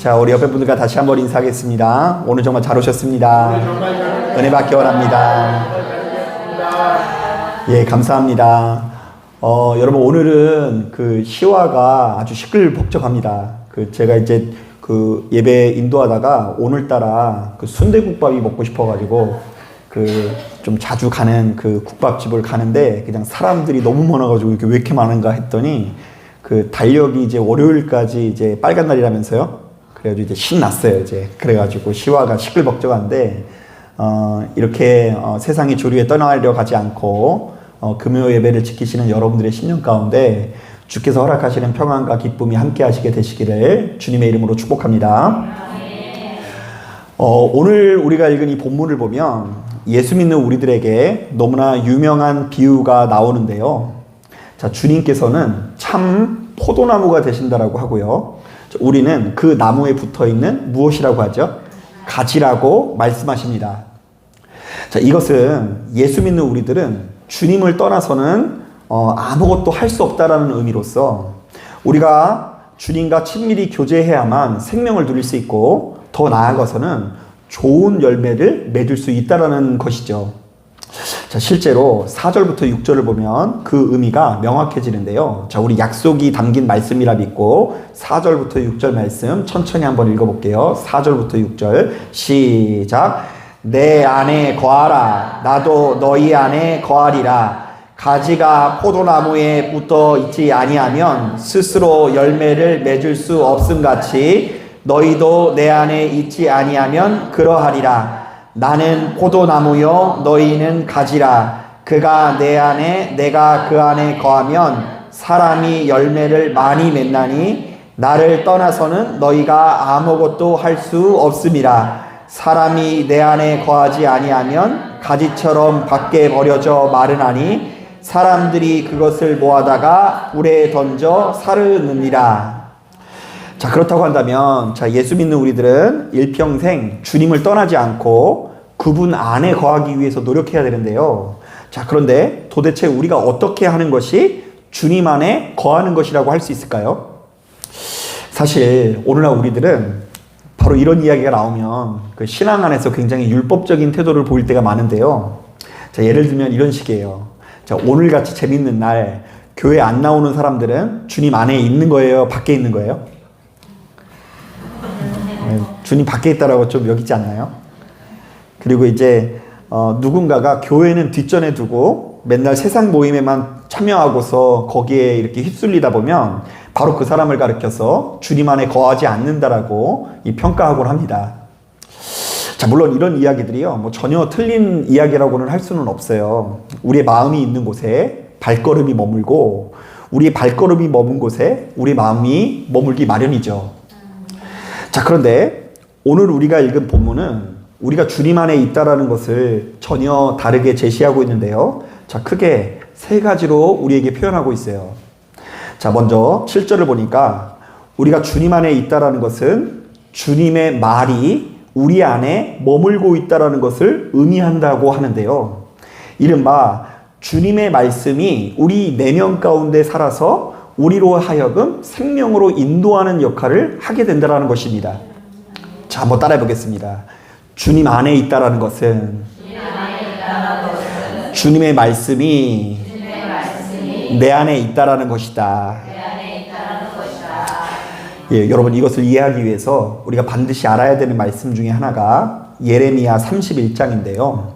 자, 우리 옆에 분들과 다시 한번 인사하겠습니다. 오늘 정말 잘 오셨습니다. 은혜 받기 원합니다. 예, 감사합니다. 여러분, 오늘은 그 시화가 아주 시끌벅적합니다. 제가 이제 그 예배 인도하다가 오늘따라 그 순대국밥이 먹고 싶어가지고 좀 자주 가는 그 국밥집을 가는데 그냥 사람들이 너무 많아가지고 이렇게 왜 이렇게 많은가 했더니 그 달력이 이제 월요일까지 이제 빨간 날이라면서요. 그래가지고 이제 신났어요. 이제 그래가지고 시화가 시끌벅적한데 이렇게 세상의 조류에 떠나려 가지 않고 금요 예배를 지키시는 여러분들의 심령 가운데 주께서 허락하시는 평안과 기쁨이 함께 하시게 되시기를 주님의 이름으로 축복합니다. 오늘 우리가 읽은 이 본문을 보면 예수 믿는 우리들에게 너무나 유명한 비유가 나오는데요. 자, 주님께서는 참 포도나무가 되신다라고 하고요. 우리는 그 나무에 붙어 있는 무엇이라고 하죠? 가지라고 말씀하십니다. 자, 이것은 예수 믿는 우리들은 주님을 떠나서는 아무것도 할 수 없다라는 의미로서 우리가 주님과 친밀히 교제해야만 생명을 누릴 수 있고 더 나아가서는 좋은 열매를 맺을 수 있다라는 것이죠. 자, 실제로 4절부터 6절을 보면 그 의미가 명확해지는데요. 자, 우리 약속이 담긴 말씀이라 믿고 4절부터 6절 말씀 천천히 한번 읽어볼게요. 4절부터 6절 시작. 내 안에 거하라. 나도 너희 안에 거하리라. 가지가 포도나무에 붙어 있지 아니하면 스스로 열매를 맺을 수 없음같이 너희도 내 안에 있지 아니하면 그러하리라. 나는 포도나무요 너희는 가지라. 그가 내 안에 내가 그 안에 거하면 사람이 열매를 많이 맺나니 나를 떠나서는 너희가 아무것도 할 수 없음이라. 사람이 내 안에 거하지 아니하면 가지처럼 밖에 버려져 마르나니 사람들이 그것을 모아다가 불에 던져 사르느니라. 자, 그렇다고 한다면 자, 예수 믿는 우리들은 일평생 주님을 떠나지 않고 그분 안에 거하기 위해서 노력해야 되는데요. 자, 그런데 도대체 우리가 어떻게 하는 것이 주님 안에 거하는 것이라고 할 수 있을까요? 사실 오늘날 우리들은 바로 이런 이야기가 나오면 그 신앙 안에서 굉장히 율법적인 태도를 보일 때가 많은데요. 자, 예를 들면 이런 식이에요. 자, 오늘같이 재밌는 날 교회 안 나오는 사람들은 주님 안에 있는 거예요? 밖에 있는 거예요? 주님 밖에 있다라고 좀 여기지 않나요? 그리고 이제 누군가가 교회는 뒷전에 두고 맨날 세상 모임에만 참여하고서 거기에 이렇게 휩쓸리다 보면 바로 그 사람을 가리켜서 주님 안에 거하지 않는다라고 평가하곤 합니다. 자, 물론 이런 이야기들이요, 뭐 전혀 틀린 이야기라고는 할 수는 없어요. 우리의 마음이 있는 곳에 발걸음이 머물고 우리의 발걸음이 머문 곳에 우리 마음이 머물기 마련이죠. 자, 그런데 오늘 우리가 읽은 본문은 우리가 주님 안에 있다라는 것을 전혀 다르게 제시하고 있는데요. 자, 크게 세 가지로 우리에게 표현하고 있어요. 자, 먼저 7절을 보니까 우리가 주님 안에 있다라는 것은 주님의 말이 우리 안에 머물고 있다라는 것을 의미한다고 하는데요. 이른바 주님의 말씀이 우리 내면 가운데 살아서 우리로 하여금 생명으로 인도하는 역할을 하게 된다는 것입니다. 자, 한번 따라해 보겠습니다. 주님 안에 있다라는 것은 주님의 말씀이 내 안에 있다라는 것이다. 예, 여러분, 이것을 이해하기 위해서 우리가 반드시 알아야 되는 말씀 중에 하나가 예레미야 31장인데요.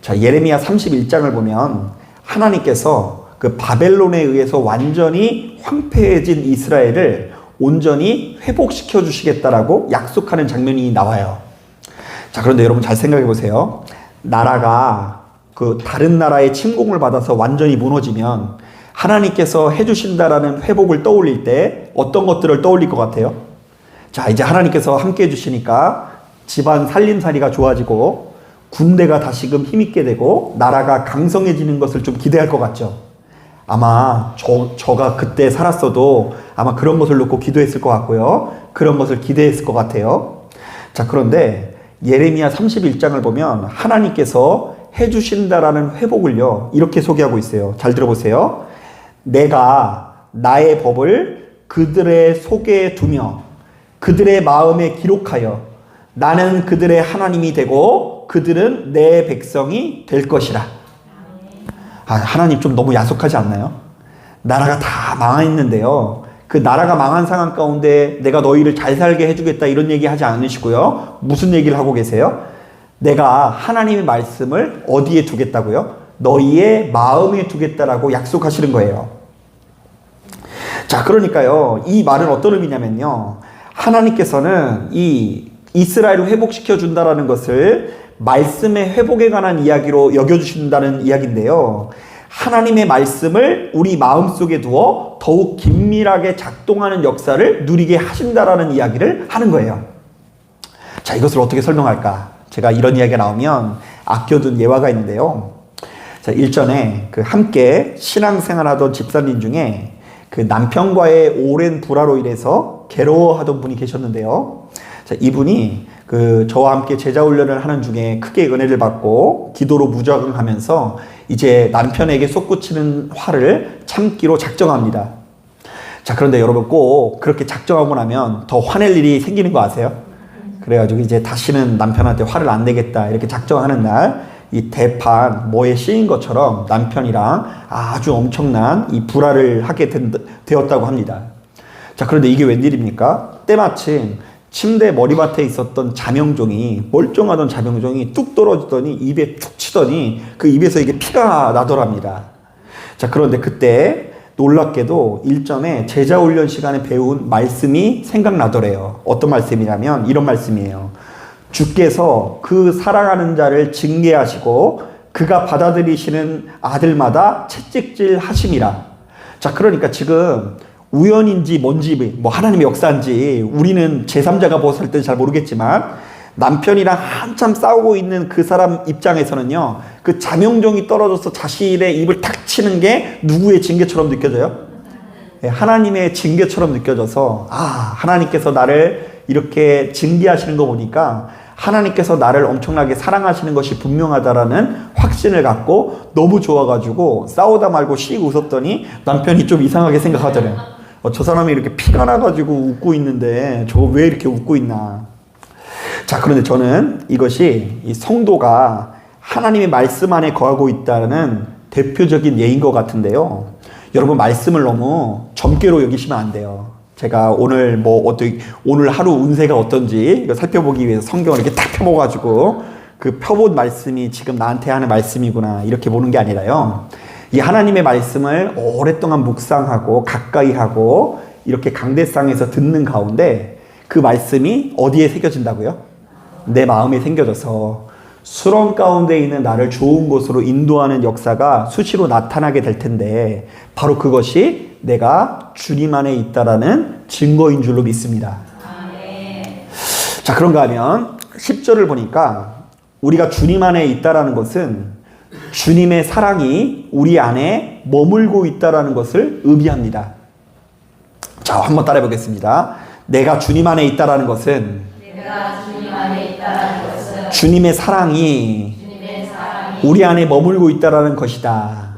자, 예레미야 31장을 보면 하나님께서 그 바벨론에 의해서 완전히 황폐해진 이스라엘을 온전히 회복시켜 주시겠다라고 약속하는 장면이 나와요. 자, 그런데 여러분 잘 생각해 보세요. 나라가 그 다른 나라의 침공을 받아서 완전히 무너지면 하나님께서 해주신다라는 회복을 떠올릴 때 어떤 것들을 떠올릴 것 같아요? 자, 이제 하나님께서 함께 해주시니까 집안 살림살이가 좋아지고 군대가 다시금 힘있게 되고 나라가 강성해지는 것을 좀 기대할 것 같죠? 아마 저가 그때 살았어도 아마 그런 것을 놓고 기도했을 것 같고요. 그런 것을 기대했을 것 같아요. 자, 그런데 예레미야 31장을 보면 하나님께서 해주신다라는 회복을요, 이렇게 소개하고 있어요. 잘 들어보세요. 내가 나의 법을 그들의 속에 두며 그들의 마음에 기록하여 나는 그들의 하나님이 되고 그들은 내 백성이 될 것이라. 하나님 좀 너무 야속하지 않나요? 나라가 다 망했는데요. 그 나라가 망한 상황 가운데 내가 너희를 잘 살게 해주겠다 이런 얘기 하지 않으시고요. 무슨 얘기를 하고 계세요? 내가 하나님의 말씀을 어디에 두겠다고요? 너희의 마음에 두겠다라고 약속하시는 거예요. 자, 그러니까요. 이 말은 어떤 의미냐면요. 하나님께서는 이 이스라엘을 회복시켜 준다라는 것을 말씀의 회복에 관한 이야기로 여겨주신다는 이야기인데요. 하나님의 말씀을 우리 마음속에 두어 더욱 긴밀하게 작동하는 역사를 누리게 하신다라는 이야기를 하는 거예요. 자, 이것을 어떻게 설명할까? 제가 이런 이야기가 나오면 아껴둔 예화가 있는데요. 자, 일전에 함께 신앙생활하던 집사님 중에 그 남편과의 오랜 불화로 인해서 괴로워하던 분이 계셨는데요. 자, 이분이 저와 함께 제자 훈련을 하는 중에 크게 은혜를 받고 기도로 무적응하면서 이제 남편에게 솟구치는 화를 참기로 작정합니다. 자, 그런데 여러분 꼭 그렇게 작정하고 나면 더 화낼 일이 생기는 거 아세요? 그래가지고 이제 다시는 남편한테 화를 안 내겠다 이렇게 작정하는 날 이 대판 뭐에 씌인 것처럼 남편이랑 아주 엄청난 이 불화를 하게 되었다고 합니다. 자, 그런데 이게 웬일입니까? 때마침 침대 머리맡에 있었던 자명종이, 멀쩡하던 자명종이 뚝 떨어지더니 입에 툭 치더니 그 입에서 이게 피가 나더랍니다. 자, 그런데 그때 놀랍게도 일전에 제자훈련 시간에 배운 말씀이 생각나더래요. 어떤 말씀이냐면 이런 말씀이에요. 주께서 그 사랑하는 자를 징계하시고 그가 받아들이시는 아들마다 채찍질 하심이라. 자, 그러니까 지금 우연인지 뭔지 뭐 하나님의 역사인지 우리는 제3자가 보았을 때 잘 모르겠지만 남편이랑 한참 싸우고 있는 그 사람 입장에서는요, 그 자명종이 떨어져서 자신의 입을 탁 치는 게 누구의 징계처럼 느껴져요? 하나님의 징계처럼 느껴져서 하나님께서 나를 이렇게 징계하시는 거 보니까 하나님께서 나를 엄청나게 사랑하시는 것이 분명하다라는 확신을 갖고 너무 좋아가지고 싸우다 말고 씩 웃었더니 남편이 좀 이상하게 생각하더래요. 저 사람이 이렇게 피가 나가지고 웃고 있는데 저거 왜 이렇게 웃고 있나. 자, 그런데 저는 이것이 이 성도가 하나님의 말씀 안에 거하고 있다는 대표적인 예인 것 같은데요. 여러분, 말씀을 너무 점괘로 여기시면 안 돼요. 제가 오늘 오늘 하루 운세가 어떤지 이거 살펴보기 위해서 성경을 이렇게 딱 펴보가지고 그 펴본 말씀이 지금 나한테 하는 말씀이구나 이렇게 보는 게 아니라요. 이 하나님의 말씀을 오랫동안 묵상하고 가까이 하고 이렇게 강대상에서 듣는 가운데 그 말씀이 어디에 새겨진다고요? 내 마음에 새겨져서 수렁 가운데 있는 나를 좋은 곳으로 인도하는 역사가 수시로 나타나게 될 텐데 바로 그것이 내가 주님 안에 있다라는 증거인 줄로 믿습니다. 자, 그런가 하면 10절을 보니까 우리가 주님 안에 있다라는 것은 주님의 사랑이 우리 안에 머물고 있다라는 것을 의미합니다. 자, 한번 따라해 보겠습니다. 내가 주님 안에 있다라는 것은 주님의 사랑이 우리 안에 머물고 있다라는 것이다.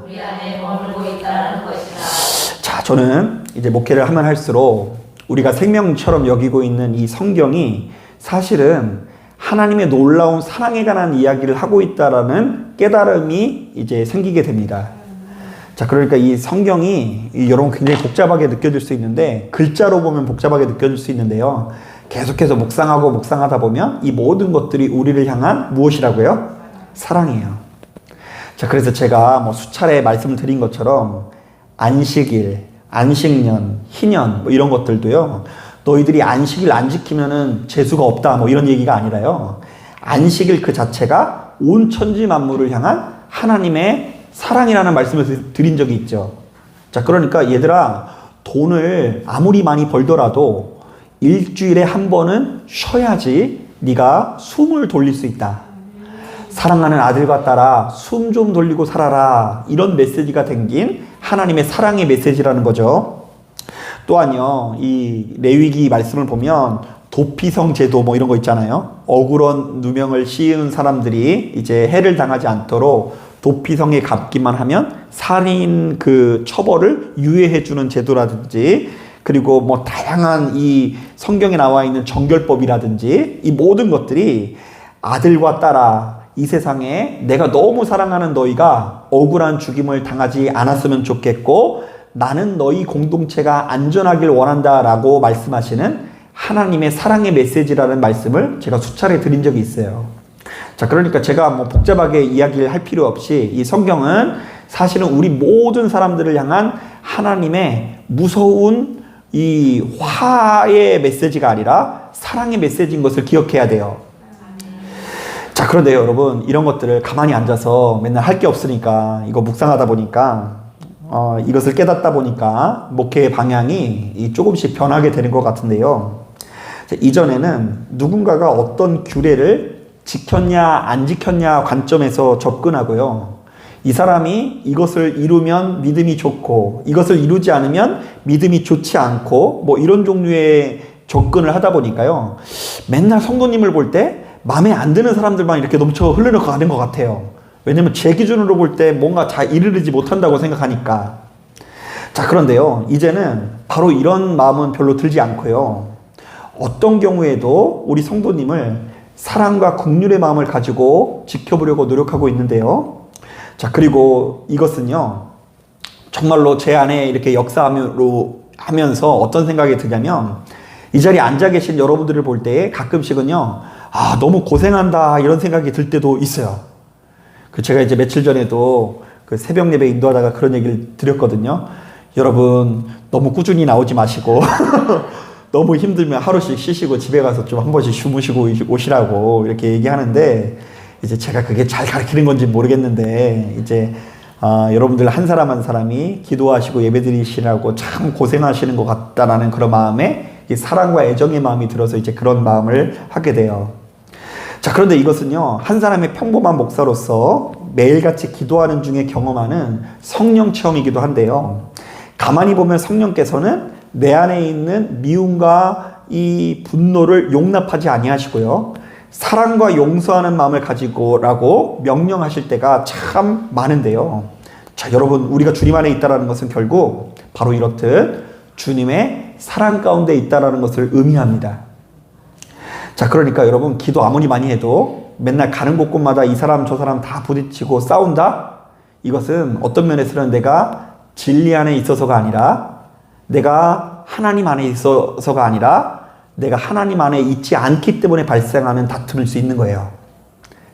자, 저는 이제 목회를 하면 할수록 우리가 생명처럼 여기고 있는 이 성경이 사실은 하나님의 놀라운 사랑에 관한 이야기를 하고 있다라는 깨달음이 이제 생기게 됩니다. 자, 그러니까 이 성경이 여러분 굉장히 복잡하게 느껴질 수 있는데, 글자로 보면 복잡하게 느껴질 수 있는데요. 계속해서 묵상하다 보면 이 모든 것들이 우리를 향한 무엇이라고요? 사랑이에요. 자, 그래서 제가 수차례 말씀을 드린 것처럼 안식일, 안식년, 희년 이런 것들도요. 너희들이 안식일 안 지키면은 재수가 없다 이런 얘기가 아니라요. 안식일 그 자체가 온 천지 만물을 향한 하나님의 사랑이라는 말씀을 드린 적이 있죠. 자, 그러니까 얘들아, 돈을 아무리 많이 벌더라도 일주일에 한 번은 쉬어야지 네가 숨을 돌릴 수 있다. 사랑하는 아들과 딸아, 숨 좀 돌리고 살아라. 이런 메시지가 담긴 하나님의 사랑의 메시지라는 거죠. 또한요, 이 레위기 말씀을 보면 도피성 제도 이런 거 있잖아요. 억울한 누명을 씌운 사람들이 이제 해를 당하지 않도록 도피성에 갔기만 하면 살인 그 처벌을 유예해 주는 제도라든지, 그리고 뭐 다양한 이 성경에 나와 있는 정결법이라든지 이 모든 것들이 아들과 딸아, 이 세상에 내가 너무 사랑하는 너희가 억울한 죽임을 당하지 않았으면 좋겠고 나는 너희 공동체가 안전하길 원한다라고 말씀하시는 하나님의 사랑의 메시지라는 말씀을 제가 수차례 드린 적이 있어요. 자, 그러니까 제가 뭐 복잡하게 이야기를 할 필요 없이 이 성경은 사실은 우리 모든 사람들을 향한 하나님의 무서운 이 화의 메시지가 아니라 사랑의 메시지인 것을 기억해야 돼요. 자, 그런데요, 여러분, 이런 것들을 가만히 앉아서 맨날 할 게 없으니까 이거 묵상하다 보니까 이것을 깨닫다 보니까 목회의 방향이 조금씩 변하게 되는 것 같은데요. 이전에는 누군가가 어떤 규례를 지켰냐 안 지켰냐 관점에서 접근하고요. 이 사람이 이것을 이루면 믿음이 좋고 이것을 이루지 않으면 믿음이 좋지 않고 뭐 이런 종류의 접근을 하다 보니까요. 맨날 성도님을 볼 때 마음에 안 드는 사람들만 이렇게 넘쳐 흘러가는 것 같아요. 왜냐면 제 기준으로 볼 때 뭔가 잘 이르지 못한다고 생각하니까. 자, 그런데요. 이제는 바로 이런 마음은 별로 들지 않고요. 어떤 경우에도 우리 성도님을 사랑과 긍휼의 마음을 가지고 지켜보려고 노력하고 있는데요. 자, 그리고 이것은요. 정말로 제 안에 이렇게 역사하면서 어떤 생각이 드냐면 이 자리에 앉아 계신 여러분들을 볼 때 가끔씩은요. 아, 너무 고생한다 이런 생각이 들 때도 있어요. 제가 이제 며칠 전에도 그 새벽 예배 인도하다가 그런 얘기를 드렸거든요. 여러분 너무 꾸준히 나오지 마시고 너무 힘들면 하루씩 쉬시고 집에 가서 좀 한 번씩 주무시고 오시라고 이렇게 얘기하는데 이제 제가 그게 잘 가르치는 건지 모르겠는데 이제 여러분들 한 사람 한 사람이 기도하시고 예배드리시라고 참 고생하시는 것 같다라는 그런 마음에 이 사랑과 애정의 마음이 들어서 이제 그런 마음을 하게 돼요. 자, 그런데 이것은요, 한 사람의 평범한 목사로서 매일같이 기도하는 중에 경험하는 성령 체험이기도 한데요. 가만히 보면 성령께서는 내 안에 있는 미움과 이 분노를 용납하지 아니하시고요. 사랑과 용서하는 마음을 가지고라고 명령하실 때가 참 많은데요. 자, 여러분, 우리가 주님 안에 있다는 것은 결국 바로 이렇듯 주님의 사랑 가운데 있다는 것을 의미합니다. 자, 그러니까 여러분 기도 아무리 많이 해도 맨날 가는 곳곳마다 이 사람 저 사람 다 부딪히고 싸운다? 이것은 어떤 면에서는 내가 진리 안에 있어서가 아니라 내가 하나님 안에 있어서가 아니라 내가 하나님 안에 있지 않기 때문에 발생하는 다툼일 수 있는 거예요.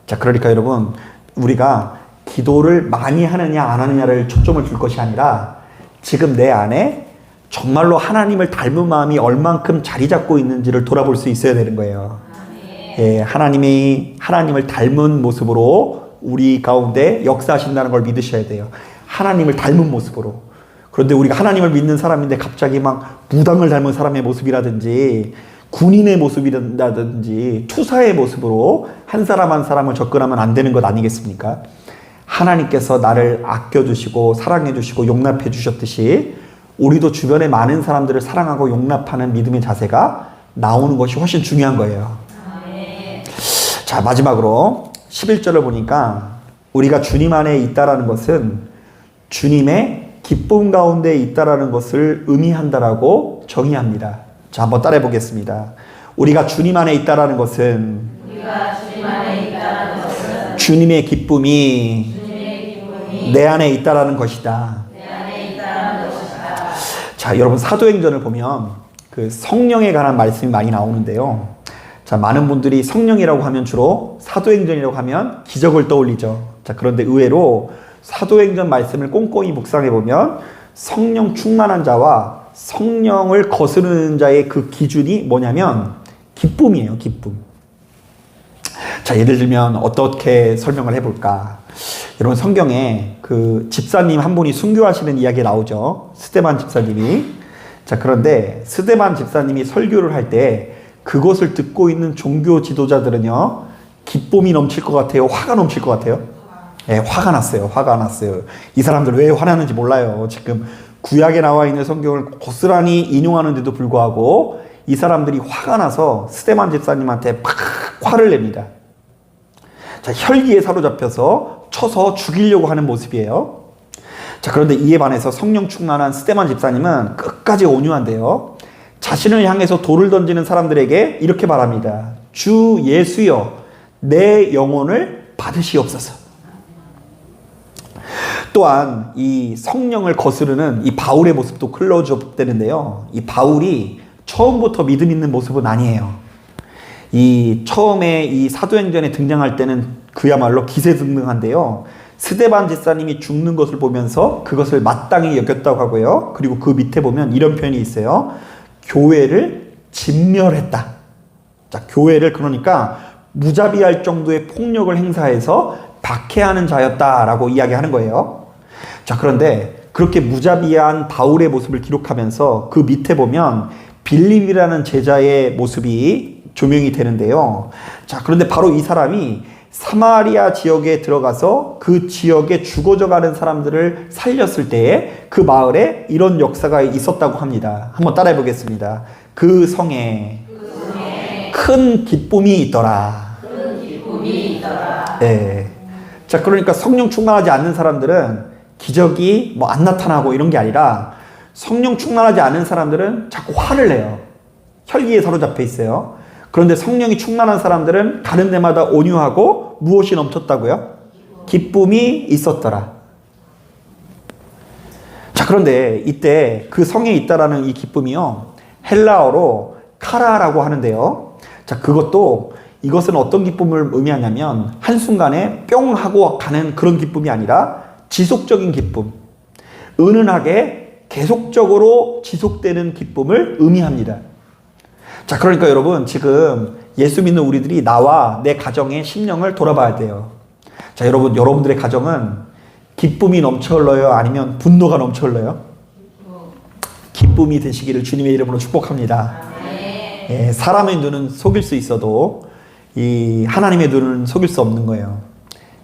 자, 그러니까 여러분 우리가 기도를 많이 하느냐 안 하느냐를 초점을 줄 것이 아니라 지금 내 안에 정말로 하나님을 닮은 마음이 얼만큼 자리 잡고 있는지를 돌아볼 수 있어야 되는 거예요. 예, 하나님을 닮은 모습으로 우리 가운데 역사하신다는 걸 믿으셔야 돼요. 하나님을 닮은 모습으로. 그런데 우리가 하나님을 믿는 사람인데 갑자기 막 무당을 닮은 사람의 모습이라든지 군인의 모습이라든지 투사의 모습으로 한 사람 한 사람을 접근하면 안 되는 것 아니겠습니까? 하나님께서 나를 아껴주시고 사랑해주시고 용납해주셨듯이 우리도 주변에 많은 사람들을 사랑하고 용납하는 믿음의 자세가 나오는 것이 훨씬 중요한 거예요. 자, 마지막으로 11절을 보니까 우리가 주님 안에 있다라는 것은 주님의 기쁨 가운데 있다라는 것을 의미한다라고 정의합니다. 자, 한번 따라해 보겠습니다. 우리가 주님 안에 있다라는 것은 주님의 기쁨이 내 안에 있다라는 것이다. 자, 여러분 사도행전을 보면 그 성령에 관한 말씀이 많이 나오는데요. 자, 많은 분들이 성령이라고 하면 주로 사도행전이라고 하면 기적을 떠올리죠. 자, 그런데 의외로 사도행전 말씀을 꼼꼼히 묵상해 보면 성령 충만한 자와 성령을 거스르는 자의 그 기준이 뭐냐면 기쁨이에요. 기쁨. 자, 예를 들면 어떻게 설명을 해볼까? 여러분 성경에 그 집사님 한 분이 순교하시는 이야기 나오죠. 스데반 집사님이. 자, 그런데 스데반 집사님이 설교를 할 때 그것을 듣고 있는 종교 지도자들은요, 기쁨이 넘칠 것 같아요? 화가 넘칠 것 같아요? 네, 화가 났어요. 화가 났어요. 이 사람들 왜 화나는지 몰라요. 지금 구약에 나와 있는 성경을 고스란히 인용하는데도 불구하고 이 사람들이 화가 나서 스데반 집사님한테 팍 화를 냅니다. 자, 혈기에 사로잡혀서 쳐서 죽이려고 하는 모습이에요. 자, 그런데 이에 반해서 성령 충만한 스데반 집사님은 끝까지 온유한데요. 자신을 향해서 돌을 던지는 사람들에게 이렇게 말합니다. 주 예수여, 내 영혼을 받으시옵소서. 또한 이 성령을 거스르는 이 바울의 모습도 클로즈업되는데요. 이 바울이 처음부터 믿음 있는 모습은 아니에요. 이 처음에 이 사도행전에 등장할 때는 그야말로 기세등등한데요. 스데반 집사님이 죽는 것을 보면서 그것을 마땅히 여겼다고 하고요. 그리고 그 밑에 보면 이런 표현이 있어요. 교회를 진멸했다. 자, 교회를 그러니까 무자비할 정도의 폭력을 행사해서 박해하는 자였다라고 이야기하는 거예요. 자, 그런데 그렇게 무자비한 바울의 모습을 기록하면서 그 밑에 보면 빌립이라는 제자의 모습이 조명이 되는데요. 자, 그런데 바로 이 사람이 사마리아 지역에 들어가서 그 지역에 죽어져가는 사람들을 살렸을 때에 그 마을에 이런 역사가 있었다고 합니다. 한번 따라해 보겠습니다. 그 성에 큰 기쁨이 있더라. 네. 자, 그러니까 성령 충만하지 않는 사람들은 기적이 뭐 안 나타나고 이런 게 아니라 성령 충만하지 않은 사람들은 자꾸 화를 내요. 혈기에 사로잡혀 있어요. 그런데 성령이 충만한 사람들은 가는 데마다 온유하고 무엇이 넘쳤다고요? 기쁨이 있었더라. 자, 그런데 이때 그 성에 있다라는 이 기쁨이요, 헬라어로 카라라고 하는데요. 자, 이것은 어떤 기쁨을 의미하냐면 한순간에 뿅 하고 가는 그런 기쁨이 아니라 지속적인 기쁨, 은은하게 계속적으로 지속되는 기쁨을 의미합니다. 자, 그러니까 여러분, 지금 예수 믿는 우리들이 나와 내 가정의 심령을 돌아봐야 돼요. 자, 여러분들의 가정은 기쁨이 넘쳐 흘러요? 아니면 분노가 넘쳐 흘러요? 기쁨이 되시기를 주님의 이름으로 축복합니다. 예, 사람의 눈은 속일 수 있어도 이 하나님의 눈은 속일 수 없는 거예요.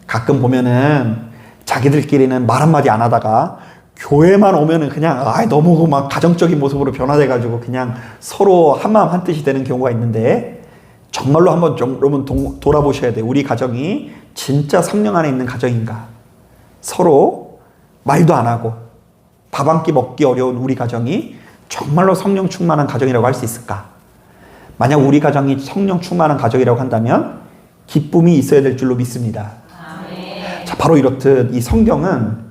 가끔 보면은 자기들끼리는 말 한마디 안 하다가 교회만 오면은 그냥 너무 막 가정적인 모습으로 변화돼가지고 그냥 서로 한마음 한뜻이 되는 경우가 있는데, 정말로 한번 여러분 돌아보셔야 돼요. 우리 가정이 진짜 성령 안에 있는 가정인가? 서로 말도 안 하고 밥 한 끼 먹기 어려운 우리 가정이 정말로 성령 충만한 가정이라고 할 수 있을까? 만약 우리 가정이 성령 충만한 가정이라고 한다면 기쁨이 있어야 될 줄로 믿습니다. 자, 바로 이렇듯 이 성경은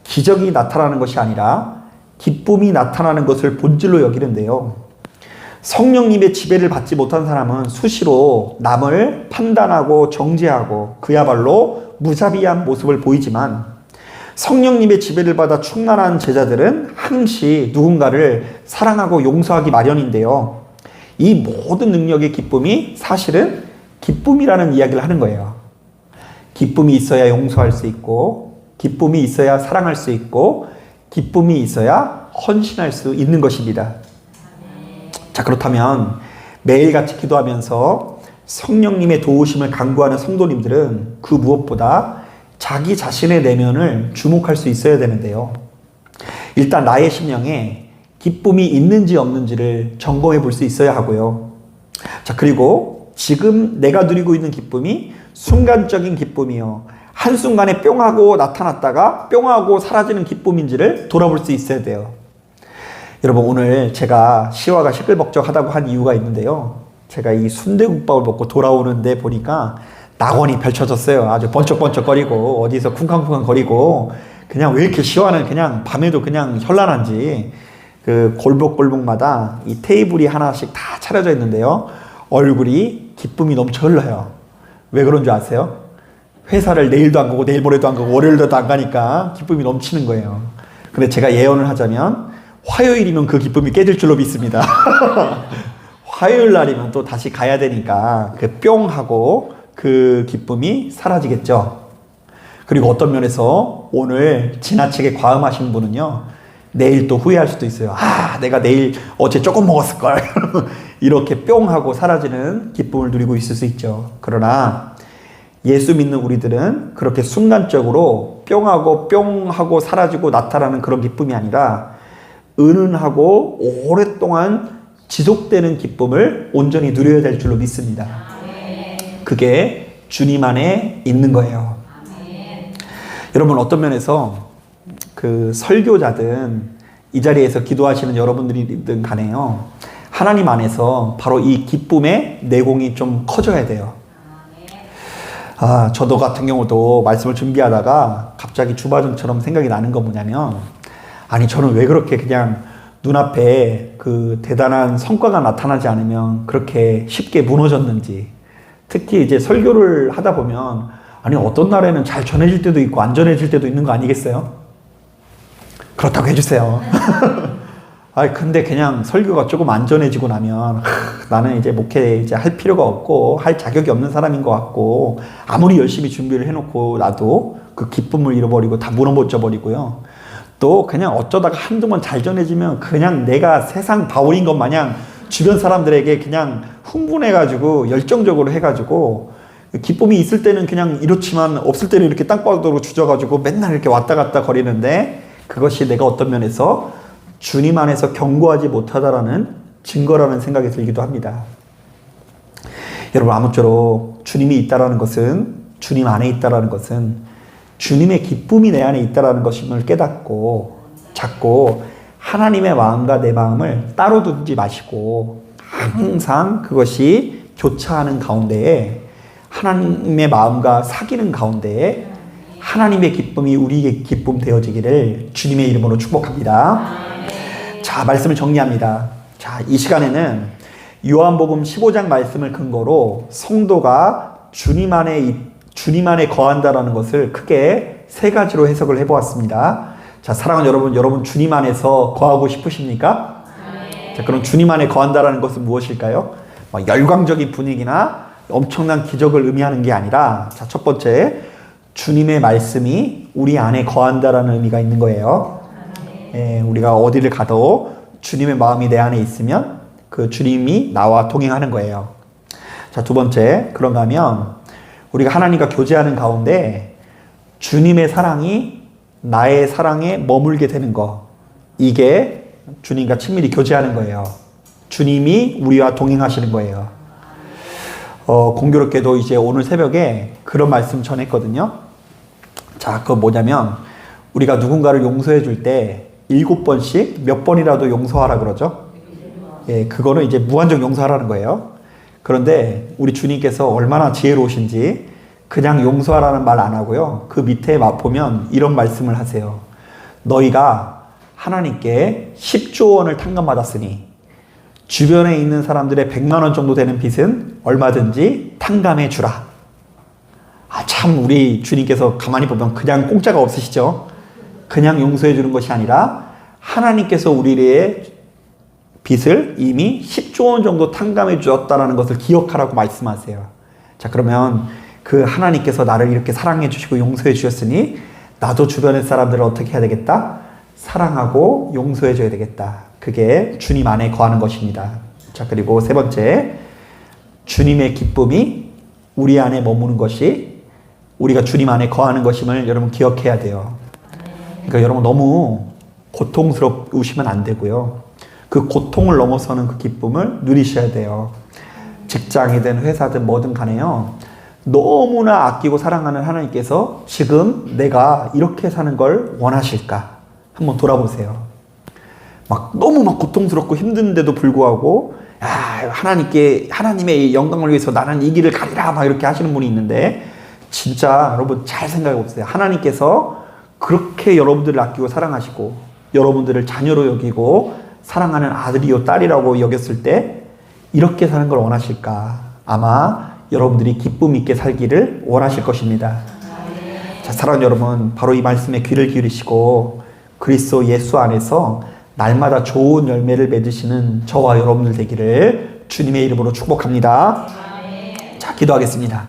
기적이 나타나는 것이 아니라 기쁨이 나타나는 것을 본질로 여기는데요. 성령님의 지배를 받지 못한 사람은 수시로 남을 판단하고 정죄하고 그야말로 무자비한 모습을 보이지만, 성령님의 지배를 받아 충만한 제자들은 항시 누군가를 사랑하고 용서하기 마련인데요. 이 모든 능력의 기쁨이 사실은 기쁨이라는 이야기를 하는 거예요. 기쁨이 있어야 용서할 수 있고, 기쁨이 있어야 사랑할 수 있고, 기쁨이 있어야 헌신할 수 있는 것입니다. 자, 그렇다면 매일같이 기도하면서 성령님의 도우심을 간구하는 성도님들은 그 무엇보다 자기 자신의 내면을 주목할 수 있어야 되는데요. 일단 나의 심령에 기쁨이 있는지 없는지를 점검해 볼 수 있어야 하고요. 자, 그리고 지금 내가 누리고 있는 기쁨이 순간적인 기쁨이요, 한순간에 뿅 하고 나타났다가 뿅 하고 사라지는 기쁨인지를 돌아볼 수 있어야 돼요. 여러분, 오늘 제가 시화가 시끌벅적하다고 한 이유가 있는데요. 제가 이 순대국밥을 먹고 돌아오는데 보니까 낙원이 펼쳐졌어요. 아주 번쩍번쩍거리고 어디서 쿵쾅쿵쾅 거리고, 그냥 왜 이렇게 시화는 그냥 밤에도 그냥 현란한지, 그 골목골목마다 이 테이블이 하나씩 다 차려져 있는데요. 얼굴이 기쁨이 넘쳐 흘러요. 왜 그런 줄 아세요? 회사를 내일도 안 가고 내일 모레도 안 가고 월요일도 안 가니까 기쁨이 넘치는 거예요. 근데 제가 예언을 하자면 화요일이면 그 기쁨이 깨질 줄로 믿습니다. 화요일 날이면 또 다시 가야 되니까 그 뿅 하고 그 기쁨이 사라지겠죠. 그리고 어떤 면에서 오늘 지나치게 과음하신 분은요, 내일 또 후회할 수도 있어요. 내가 내일 어제 조금 먹었을걸. 이렇게 뿅 하고 사라지는 기쁨을 누리고 있을 수 있죠. 그러나 예수 믿는 우리들은 그렇게 순간적으로 뿅 하고 사라지고 나타나는 그런 기쁨이 아니라 은은하고 오랫동안 지속되는 기쁨을 온전히 누려야 될 줄로 믿습니다. 그게 주님 안에 있는 거예요. 여러분, 어떤 면에서 그 설교자든 이 자리에서 기도하시는 여러분들이든 간에요. 하나님 안에서 바로 이 기쁨의 내공이 좀 커져야 돼요. 저도 같은 경우도 말씀을 준비하다가 갑자기 주바정처럼 생각이 나는 건 뭐냐면, 아니, 저는 왜 그렇게 그냥 눈앞에 그 대단한 성과가 나타나지 않으면 그렇게 쉽게 무너졌는지. 특히 이제 설교를 하다 보면, 아니, 어떤 날에는 잘 전해질 때도 있고 안 전해질 때도 있는 거 아니겠어요? 그렇다고 해주세요. 근데 그냥 설교가 조금 안 전해지고 나면 나는 이제 목회 이제 할 필요가 없고 할 자격이 없는 사람인 것 같고, 아무리 열심히 준비를 해놓고 나도 그 기쁨을 잃어버리고 다 무너져 버리고요. 또 그냥 어쩌다가 한두 번 잘 전해지면 그냥 내가 세상 바울인 것 마냥 주변 사람들에게 그냥 흥분해가지고 열정적으로 해가지고, 기쁨이 있을 때는 그냥 이렇지만 없을 때는 이렇게 땅바닥으로 주저가지고 맨날 이렇게 왔다 갔다 거리는데, 그것이 내가 어떤 면에서 주님 안에서 견고하지 못하다라는 증거라는 생각이 들기도 합니다. 여러분, 아무쪼록 주님이 있다라는 것은, 주님 안에 있다라는 것은 주님의 기쁨이 내 안에 있다라는 것임을 깨닫고 자꾸 하나님의 마음과 내 마음을 따로 두지 마시고 항상 그것이 교차하는 가운데에, 하나님의 마음과 사귀는 가운데에 하나님의 기쁨이 우리의 기쁨 되어지기를 주님의 이름으로 축복합니다. 자, 말씀을 정리합니다. 자, 이 시간에는 요한복음 15장 말씀을 근거로 성도가 주님 안에 거한다라는 것을 크게 세 가지로 해석을 해보았습니다. 자, 사랑하는 여러분, 여러분 주님 안에서 거하고 싶으십니까? 자, 그럼 주님 안에 거한다라는 것은 무엇일까요? 열광적인 분위기나 엄청난 기적을 의미하는 게 아니라, 자, 첫 번째, 주님의 말씀이 우리 안에 거한다라는 의미가 있는 거예요. 우리가 어디를 가도 주님의 마음이 내 안에 있으면 그 주님이 나와 동행하는 거예요. 자, 두 번째, 그런가 하면 우리가 하나님과 교제하는 가운데 주님의 사랑이 나의 사랑에 머물게 되는 거, 이게 주님과 친밀히 교제하는 거예요. 주님이 우리와 동행하시는 거예요. 공교롭게도 이제 오늘 새벽에 그런 말씀 전했거든요. 자, 그거 뭐냐면, 우리가 누군가를 용서해 줄 때 7번씩 몇 번이라도 용서하라 그러죠. 그거는 이제 무한정 용서하라는 거예요. 그런데 우리 주님께서 얼마나 지혜로우신지 그냥 용서하라는 말 안 하고요. 그 밑에 보면 이런 말씀을 하세요. 너희가 하나님께 10조 원을 탕감받았으니 주변에 있는 사람들의 100만 원 정도 되는 빚은 얼마든지 탕감해 주라. 참 우리 주님께서 가만히 보면 그냥 공짜가 없으시죠? 그냥 용서해 주는 것이 아니라 하나님께서 우리의 빚을 이미 10조 원 정도 탕감해 주었다는 것을 기억하라고 말씀하세요. 자, 그러면 그 하나님께서 나를 이렇게 사랑해 주시고 용서해 주셨으니 나도 주변의 사람들을 어떻게 해야 되겠다? 사랑하고 용서해 줘야 되겠다. 그게 주님 안에 거하는 것입니다. 자, 그리고 세 번째, 주님의 기쁨이 우리 안에 머무는 것이 우리가 주님 안에 거하는 것임을 여러분 기억해야 돼요. 그러니까 여러분 너무 고통스러우시면 안 되고요. 그 고통을 넘어서는 그 기쁨을 누리셔야 돼요. 직장이든 회사든 뭐든 간에요. 너무나 아끼고 사랑하는 하나님께서 지금 내가 이렇게 사는 걸 원하실까? 한번 돌아보세요. 너무 고통스럽고 힘든데도 불구하고, 하나님의 영광을 위해서 나는 이 길을 가리라 이렇게 하시는 분이 있는데, 진짜 여러분 잘 생각해 보세요. 하나님께서 그렇게 여러분들을 아끼고 사랑하시고 여러분들을 자녀로 여기고 사랑하는 아들이요 딸이라고 여겼을 때 이렇게 사는 걸 원하실까? 아마 여러분들이 기쁨 있게 살기를 원하실 것입니다. 자, 사랑하는 여러분, 바로 이 말씀에 귀를 기울이시고 그리스도 예수 안에서 날마다 좋은 열매를 맺으시는 저와 여러분들 되기를 주님의 이름으로 축복합니다. 자, 기도하겠습니다.